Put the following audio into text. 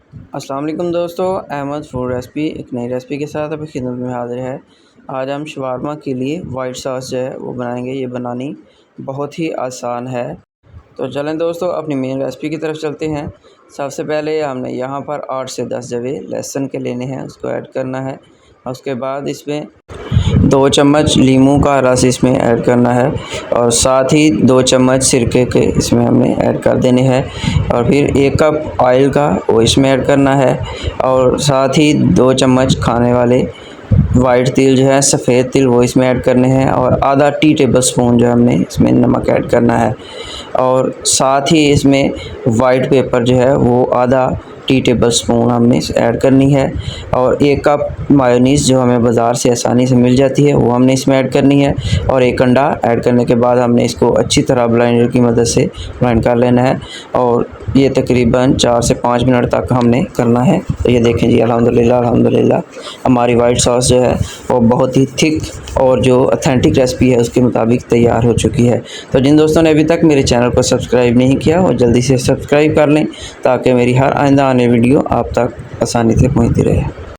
अस्सलाम वालेकुम दोस्तों, अहमद फूड रेसिपी एक नई रेसिपी के साथ आपकी खिदमत में हाज़िर है। आज हम शवारमा के लिए वाइट सॉस जो है वो बनाएंगे। ये बनानी बहुत ही आसान है। तो चलें दोस्तों अपनी मेन रेसिपी की तरफ चलते हैं। सबसे पहले हमने यहाँ पर 8 से 10 जवे लहसुन के लेने हैं, उसको ऐड करना है। उसके बाद इसमें 2 चम्मच लीमू का रस इसमें ऐड करना है और साथ ही 2 चम्मच सिरके के इसमें हमने ऐड कर देने हैं और फिर 1 कप ऑयल का वो इसमें ऐड करना है और साथ ही 2 चम्मच खाने वाले वाइट तिल जो है, सफ़ेद तिल, वो इसमें ऐड करने हैं और आधा टी टेबल स्पून जो हमने इसमें नमक ऐड करना है और साथ ही इसमें वाइट पेपर जो है वो आधा टी टेबल स्पून हमने ऐड करनी है और 1 कप मायोनीज़ जो हमें बाज़ार से आसानी से मिल जाती है वो हमने इसमें ऐड करनी है और 1 अंडा ऐड करने के बाद हमने इसको अच्छी तरह ब्लेंडर की मदद से ब्लेंड कर लेना है और ये तकरीबन 4 से 5 मिनट तक हमने करना है। तो ये देखें जी, अल्हम्दुलिल्लाह हमारी वाइट सॉस जो है वो बहुत ही थिक और जो ऑथेंटिक रेसिपी है उसके मुताबिक तैयार हो चुकी है। तो जिन दोस्तों ने अभी तक मेरे चैनल को सब्सक्राइब नहीं किया वो जल्दी से सब्सक्राइब कर लें ताकि मेरी हर आइंदा आने वीडियो आप तक आसानी से पहुंचती रहे।